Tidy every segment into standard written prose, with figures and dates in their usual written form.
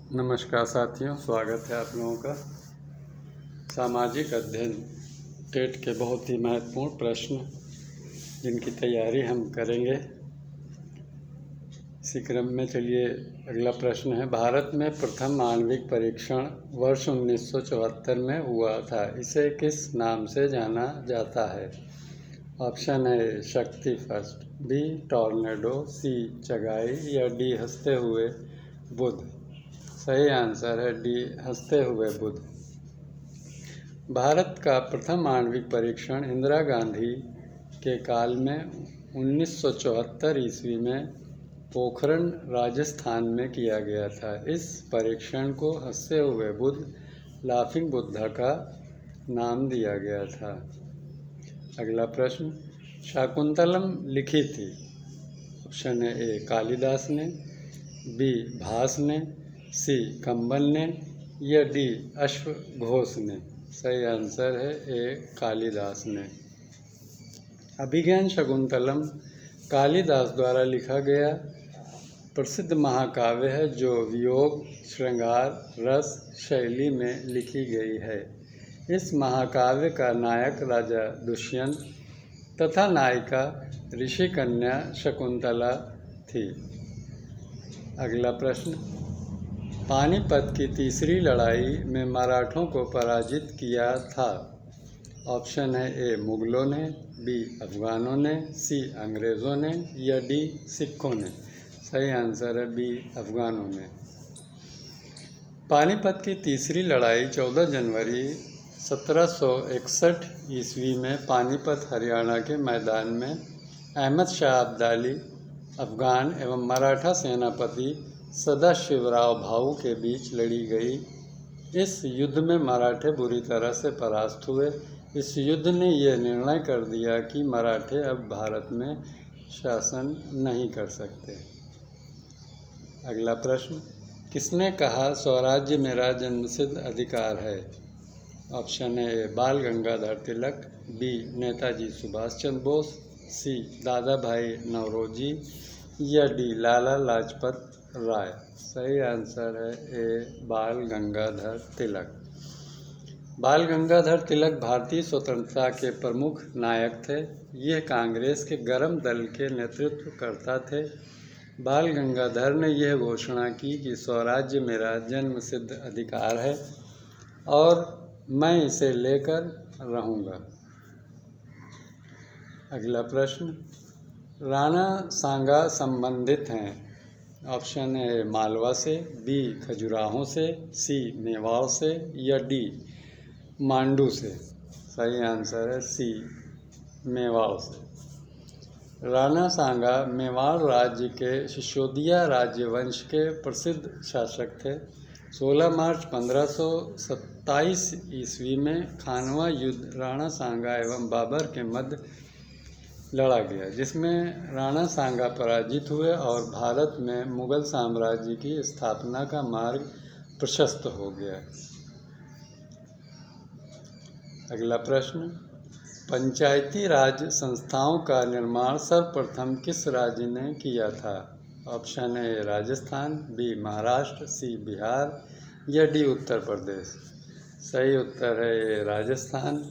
नमस्कार साथियों, स्वागत है आप लोगों का। सामाजिक अध्ययन टेट के बहुत ही महत्वपूर्ण प्रश्न जिनकी तैयारी हम करेंगे। इसी क्रम में चलिए अगला प्रश्न है, भारत में प्रथम आणविक परीक्षण वर्ष 1974 में हुआ था, इसे किस नाम से जाना जाता है? ऑप्शन है शक्ति फर्स्ट, बी टॉर्नेडो, सी चगाई या डी हंसते हुए बुध। सही आंसर है डी हंसते हुए बुध। भारत का प्रथम आणविक परीक्षण इंदिरा गांधी के काल में 1974 ईस्वी में पोखरण राजस्थान में किया गया था। इस परीक्षण को हंसते हुए बुध, लाफिंग बुद्धा का नाम दिया गया था। अगला प्रश्न, शाकुंतलम लिखी थी? ऑप्शन है ए कालिदास ने, बी भास ने, सी कंबल ने या डी अश्वघोष ने। सही आंसर है ए कालिदास ने। अभिज्ञान शाकुंतलम कालिदास द्वारा लिखा गया प्रसिद्ध महाकाव्य है जो वियोग, श्रृंगार, रस शैली में लिखी गई है। इस महाकाव्य का नायक राजा दुष्यंत तथा नायिका ऋषिकन्या शकुंतला थी। अगला प्रश्न, पानीपत की तीसरी लड़ाई में मराठों को पराजित किया था? ऑप्शन है ए मुगलों ने, बी अफगानों ने, सी अंग्रेज़ों ने या डी सिखों ने। सही आंसर है बी अफगानों ने। पानीपत की तीसरी लड़ाई 14 जनवरी 1761 ईस्वी में पानीपत हरियाणा के मैदान में अहमद शाह अब्दाली अफगान एवं मराठा सेनापति सदाशिवराव भाऊ के बीच लड़ी गई। इस युद्ध में मराठे बुरी तरह से परास्त हुए। इस युद्ध ने यह निर्णय कर दिया कि मराठे अब भारत में शासन नहीं कर सकते। अगला प्रश्न, किसने कहा स्वराज्य मेरा जन्मसिद्ध अधिकार है? ऑप्शन है बाल गंगाधर तिलक, बी नेताजी सुभाष चंद्र बोस, सी दादा भाई नौरोजी या डी लाला लाजपत राय। सही आंसर है ए बाल गंगाधर तिलक। बाल गंगाधर तिलक भारतीय स्वतंत्रता के प्रमुख नायक थे। यह कांग्रेस के गर्म दल के नेतृत्व करता थे। बाल गंगाधर ने यह घोषणा की कि स्वराज्य मेरा जन्मसिद्ध अधिकार है और मैं इसे लेकर रहूँगा। अगला प्रश्न, राणा सांगा संबंधित हैं? ऑप्शन है मालवा से, बी खजुराहों से, सी मेवाड़ से या डी मांडू से। सही आंसर है सी मेवाड़ से। राणा सांगा मेवाड़ राज्य के सिसोदिया राजवंश के प्रसिद्ध शासक थे। 16 मार्च 1527 ईस्वी में खानवा युद्ध राणा सांगा एवं बाबर के मध्य लड़ा गया, जिसमें राणा सांगा पराजित हुए और भारत में मुगल साम्राज्य की स्थापना का मार्ग प्रशस्त हो गया। अगला प्रश्न, पंचायती राज संस्थाओं का निर्माण सर्वप्रथम किस राज्य ने किया था? ऑप्शन है राजस्थान, बी महाराष्ट्र, सी बिहार या डी उत्तर प्रदेश। सही उत्तर है राजस्थान।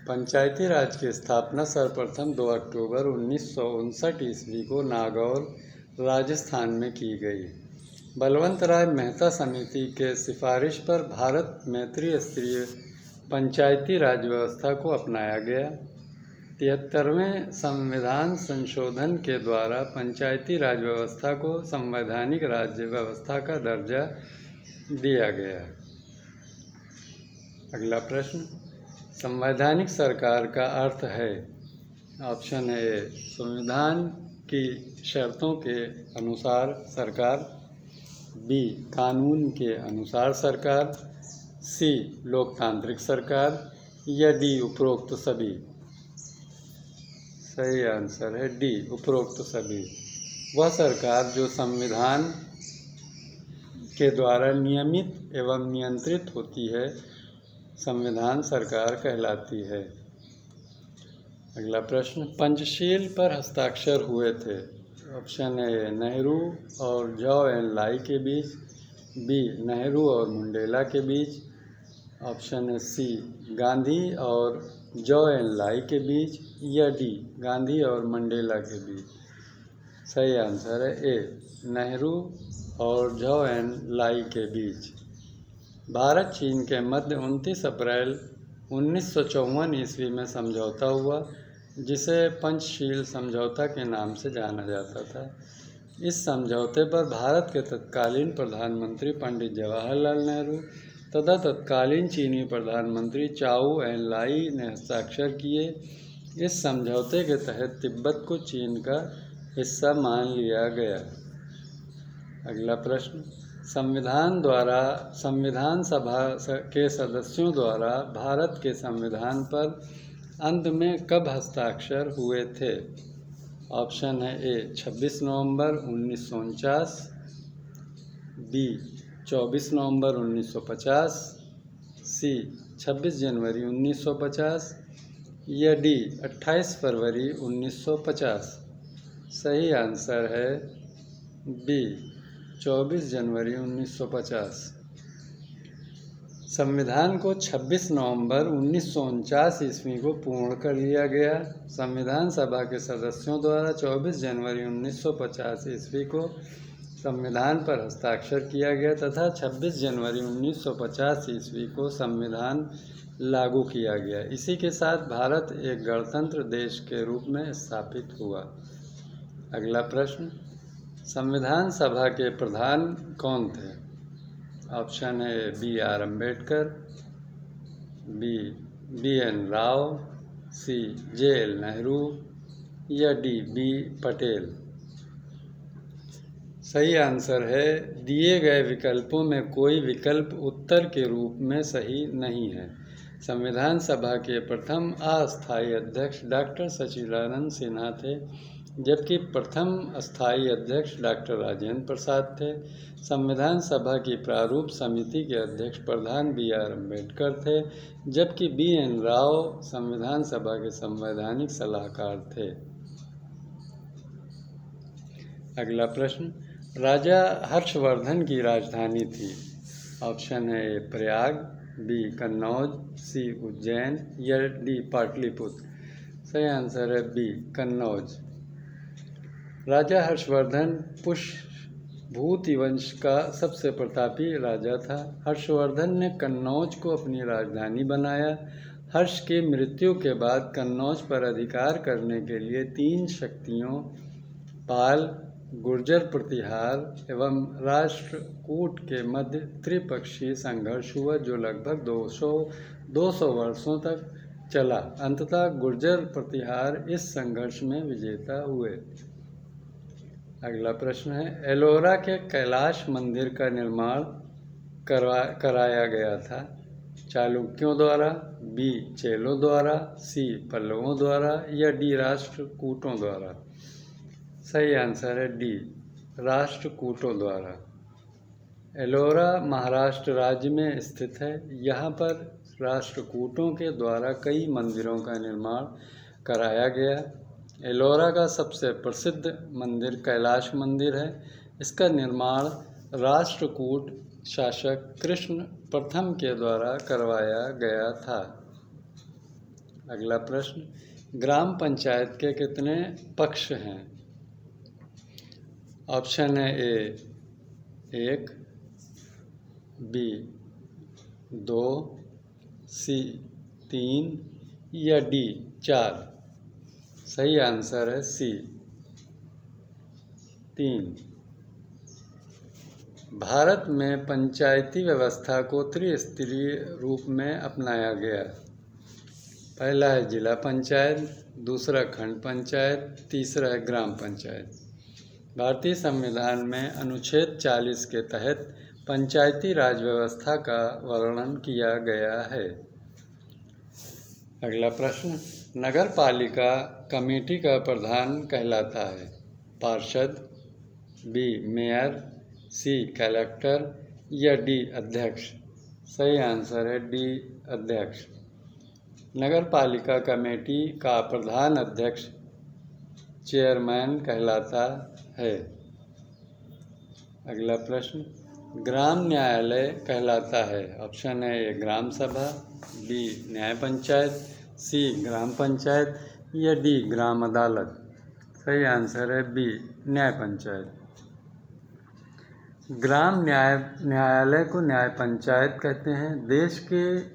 पंचायती राज की स्थापना सर्वप्रथम 2 अक्टूबर 1959 ईस्वी को नागौर राजस्थान में की गई। बलवंत राय मेहता समिति के सिफारिश पर भारत में त्रिस्तरीय पंचायती राज व्यवस्था को अपनाया गया। 73वें संविधान संशोधन के द्वारा पंचायती राज व्यवस्था को संवैधानिक राज्य व्यवस्था का दर्जा दिया गया। अगला प्रश्न, संवैधानिक सरकार का अर्थ है? ऑप्शन है संविधान की शर्तों के अनुसार सरकार, बी कानून के अनुसार सरकार, सी लोकतांत्रिक सरकार या डी उपरोक्त सभी। सही आंसर है डी उपरोक्त सभी। वह सरकार जो संविधान के द्वारा नियमित एवं नियंत्रित होती है संविधान सरकार कहलाती है। अगला प्रश्न, पंचशील पर हस्ताक्षर हुए थे? ऑप्शन है नेहरू और जॉ एन लाई के बीच, बी नेहरू और मंडेला के बीच, ऑप्शन है सी गांधी और जॉ एन लाई के बीच, या डी गांधी और मंडेला के बीच। सही आंसर है ए नेहरू और जॉ एन लाई के बीच। भारत चीन के मध्य 29 अप्रैल 1954 ईस्वी में समझौता हुआ, जिसे पंचशील समझौता के नाम से जाना जाता था। इस समझौते पर भारत के तत्कालीन प्रधानमंत्री पंडित जवाहरलाल नेहरू तथा तत्कालीन चीनी प्रधानमंत्री चाउ एन लाई ने हस्ताक्षर किए। इस समझौते के तहत तिब्बत को चीन का हिस्सा मान लिया गया। अगला प्रश्न, संविधान सभा के सदस्यों द्वारा भारत के संविधान पर अंत में कब हस्ताक्षर हुए थे? ऑप्शन है ए 26 नवंबर 1949, बी 24 नवंबर 1950, सी 26 जनवरी 1950, या डी 28 फरवरी 1950। सही आंसर है बी 24 जनवरी 1950। संविधान को 26 नवंबर 1949 ईस्वी को पूर्ण कर लिया गया। संविधान सभा के सदस्यों द्वारा 24 जनवरी 1950 ईस्वी को संविधान पर हस्ताक्षर किया गया तथा 26 जनवरी 1950 ईस्वी को संविधान लागू किया गया। इसी के साथ भारत एक गणतंत्र देश के रूप में स्थापित हुआ। अगला प्रश्न, संविधान सभा के प्रधान कौन थे? ऑप्शन है B R Ambedkar, B N Rao, C J L Nehru, या डी बी पटेल। सही आंसर है दिए गए विकल्पों में कोई विकल्प उत्तर के रूप में सही नहीं है। संविधान सभा के प्रथम अस्थायी अध्यक्ष डॉक्टर सचिदानंद सिन्हा थे, जबकि प्रथम अस्थायी अध्यक्ष डॉक्टर राजेंद्र प्रसाद थे। संविधान सभा की प्रारूप समिति के अध्यक्ष प्रधान बी आर अम्बेडकर थे, जबकि बी एन राव संविधान सभा के संवैधानिक सलाहकार थे। अगला प्रश्न, राजा हर्षवर्धन की राजधानी थी। ऑप्शन है ए प्रयाग, बी कन्नौज, सी उज्जैन, या डी पाटलिपुत्र। सही आंसर है बी कन्नौज। राजा हर्षवर्धन पुष्यभूति वंश का सबसे प्रतापी राजा था। हर्षवर्धन ने कन्नौज को अपनी राजधानी बनाया। हर्ष की मृत्यु के बाद कन्नौज पर अधिकार करने के लिए 3 शक्तियों पाल, गुर्जर प्रतिहार एवं राष्ट्रकूट के मध्य त्रिपक्षीय संघर्ष हुआ, जो लगभग 200 वर्षों तक चला। अंततः गुर्जर प्रतिहार इस संघर्ष में विजेता हुए। अगला प्रश्न है, एलोरा के कैलाश मंदिर का निर्माण कराया गया था। चालुक्यों द्वारा, बी चेलों द्वारा, सी पल्लवों द्वारा, या डी राष्ट्रकूटों द्वारा। सही आंसर है डी राष्ट्रकूटों द्वारा। एलोरा महाराष्ट्र राज्य में स्थित है। यहाँ पर राष्ट्रकूटों के द्वारा कई मंदिरों का निर्माण कराया गया। एलोरा का सबसे प्रसिद्ध मंदिर कैलाश मंदिर है। इसका निर्माण राष्ट्रकूट शासक कृष्ण प्रथम के द्वारा करवाया गया था। अगला प्रश्न, ग्राम पंचायत के कितने पक्ष हैं? ऑप्शन है ए 1, बी 2, सी 3, या डी 4। सही आंसर है सी 3। भारत में पंचायती व्यवस्था को त्रिस्तरीय रूप में अपनाया गया। पहला है जिला पंचायत, दूसरा खंड पंचायत, तीसरा है ग्राम पंचायत। भारतीय संविधान में अनुच्छेद 40 के तहत पंचायती राज व्यवस्था का वर्णन किया गया है। अगला प्रश्न, नगर पालिका कमेटी का प्रधान कहलाता है? पार्षद, बी मेयर, सी कलेक्टर, या डी अध्यक्ष। सही आंसर है डी अध्यक्ष। नगर पालिका कमेटी का प्रधान अध्यक्ष चेयरमैन कहलाता है। अगला प्रश्न, ग्राम न्यायालय कहलाता है? ऑप्शन है ए ग्राम सभा, बी न्याय पंचायत, सी ग्राम पंचायत या डी ग्राम अदालत। सही आंसर है बी न्याय पंचायत। ग्राम न्यायालय को न्याय पंचायत कहते हैं। देश के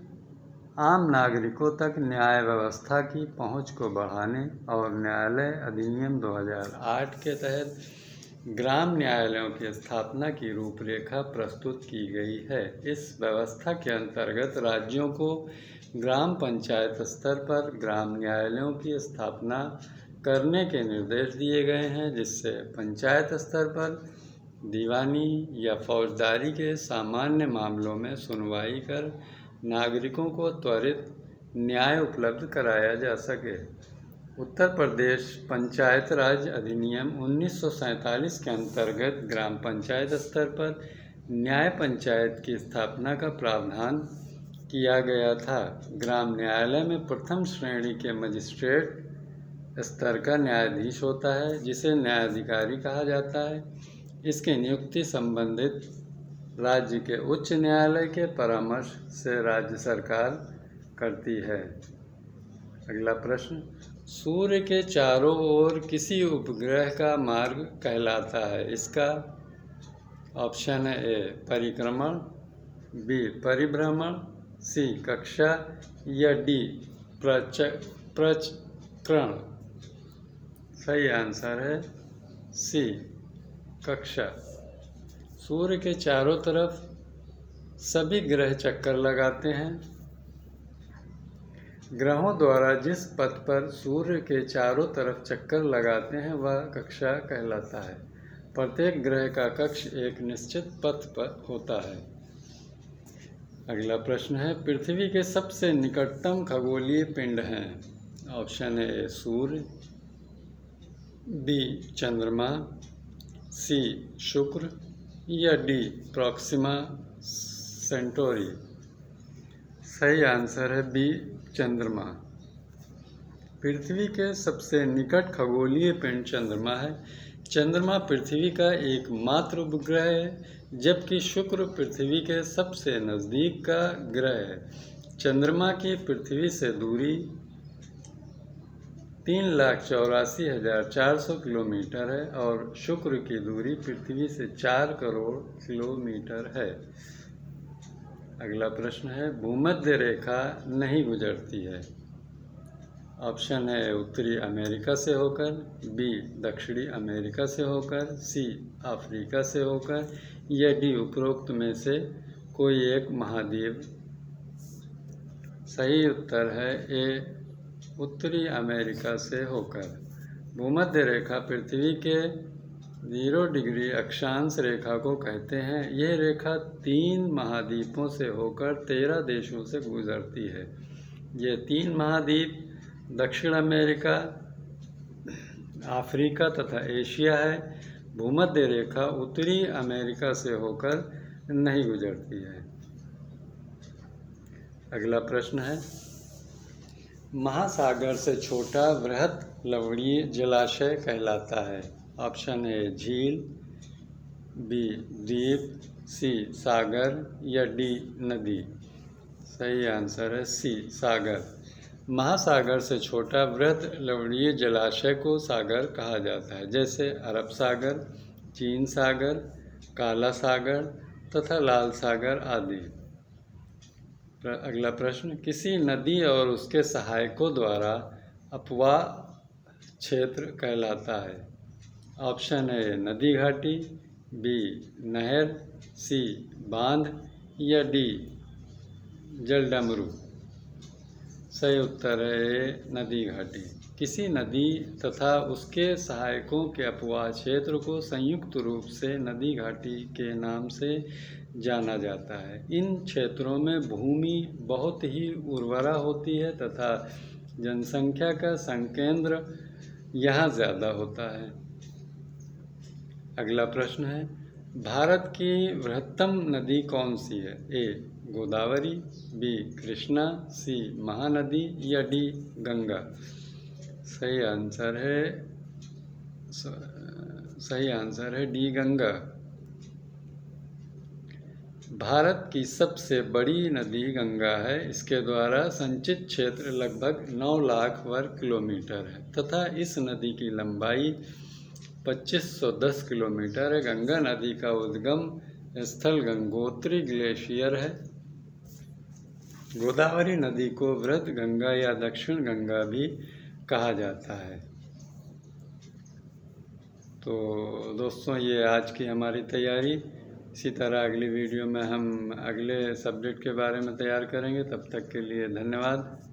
आम नागरिकों तक न्याय व्यवस्था की पहुंच को बढ़ाने और न्यायालय अधिनियम 2008 के तहत ग्राम न्यायालयों की स्थापना की रूपरेखा प्रस्तुत की गई है। इस व्यवस्था के अंतर्गत राज्यों को ग्राम पंचायत स्तर पर ग्राम न्यायालयों की स्थापना करने के निर्देश दिए गए हैं, जिससे पंचायत स्तर पर दीवानी या फौजदारी के सामान्य मामलों में सुनवाई कर नागरिकों को त्वरित न्याय उपलब्ध कराया जा सके। उत्तर प्रदेश पंचायत राज अधिनियम 1947 के अंतर्गत ग्राम पंचायत स्तर पर न्याय पंचायत की स्थापना का प्रावधान किया गया था। ग्राम न्यायालय में प्रथम श्रेणी के मजिस्ट्रेट स्तर का न्यायाधीश होता है, जिसे न्यायाधिकारी कहा जाता है। इसकी नियुक्ति संबंधित राज्य के उच्च न्यायालय के परामर्श से राज्य सरकार करती है। अगला प्रश्न, सूर्य के चारों ओर किसी उपग्रह का मार्ग कहलाता है? इसका ऑप्शन है ए परिक्रमण, बी परिभ्रमण, सी कक्षा या डी प्रचक्रण। सही आंसर है सी कक्षा। सूर्य के चारों तरफ सभी ग्रह चक्कर लगाते हैं। ग्रहों द्वारा जिस पथ पर सूर्य के चारों तरफ चक्कर लगाते हैं वह कक्षा कहलाता है। प्रत्येक ग्रह का कक्ष एक निश्चित पथ पर होता है। अगला प्रश्न है, पृथ्वी के सबसे निकटतम खगोलीय पिंड हैं? ऑप्शन है सूर्य, बी चंद्रमा, सी शुक्र या डी प्रॉक्सिमा सेंटोरी। सही आंसर है बी चंद्रमा। पृथ्वी के सबसे निकट खगोलीय पिंड चंद्रमा है। चंद्रमा पृथ्वी का एकमात्र उपग्रह है, जबकि शुक्र पृथ्वी के सबसे नज़दीक का ग्रह है। चंद्रमा की पृथ्वी से दूरी 3,84,400 किलोमीटर है और शुक्र की दूरी पृथ्वी से 4 करोड़ किलोमीटर है। अगला प्रश्न है, भूमध्य रेखा नहीं गुजरती है? ऑप्शन है उत्तरी अमेरिका से होकर, बी दक्षिणी अमेरिका से होकर, सी अफ्रीका से होकर या डी उपरोक्त में से कोई एक महाद्वीप। सही उत्तर है ए उत्तरी अमेरिका से होकर। भूमध्य रेखा पृथ्वी के 0 डिग्री अक्षांश रेखा को कहते हैं। यह रेखा 3 महाद्वीपों से होकर 13 देशों से गुजरती है। ये 3 महाद्वीप दक्षिण अमेरिका, अफ्रीका तथा एशिया है। भूमध्य रेखा उत्तरी अमेरिका से होकर नहीं गुजरती है। अगला प्रश्न है, महासागर से छोटा वृहद लवणीय जलाशय कहलाता है? ऑप्शन है झील, बी द्वीप, सी सागर या डी नदी। सही आंसर है सी सागर। महासागर से छोटा वृहद लवणीय जलाशय को सागर कहा जाता है, जैसे अरब सागर, चीन सागर, काला सागर तथा लाल सागर आदि। अगला प्रश्न, किसी नदी और उसके सहायकों द्वारा अपवाह क्षेत्र कहलाता है? ऑप्शन है नदी घाटी, बी नहर, सी बांध या डी जलडमरू। सही उत्तर है ए नदी घाटी। किसी नदी तथा उसके सहायकों के अपवाह क्षेत्र को संयुक्त रूप से नदी घाटी के नाम से जाना जाता है। इन क्षेत्रों में भूमि बहुत ही उर्वरा होती है तथा जनसंख्या का संकेंद्र यहाँ ज़्यादा होता है। अगला प्रश्न है, भारत की बृहत्तम नदी कौन सी है? ए गोदावरी, बी कृष्णा, सी महानदी या डी गंगा। सही आंसर है डी गंगा। भारत की सबसे बड़ी नदी गंगा है। इसके द्वारा संचित क्षेत्र लगभग 9 लाख वर्ग किलोमीटर है तथा इस नदी की लंबाई 2510 किलोमीटर है। गंगा नदी का उद्गम स्थल गंगोत्री ग्लेशियर है। गोदावरी नदी को वृहद गंगा या दक्षिण गंगा भी कहा जाता है। तो दोस्तों, ये आज की हमारी तैयारी। इसी तरह अगली वीडियो में हम अगले सब्जेक्ट के बारे में तैयार करेंगे। तब तक के लिए धन्यवाद।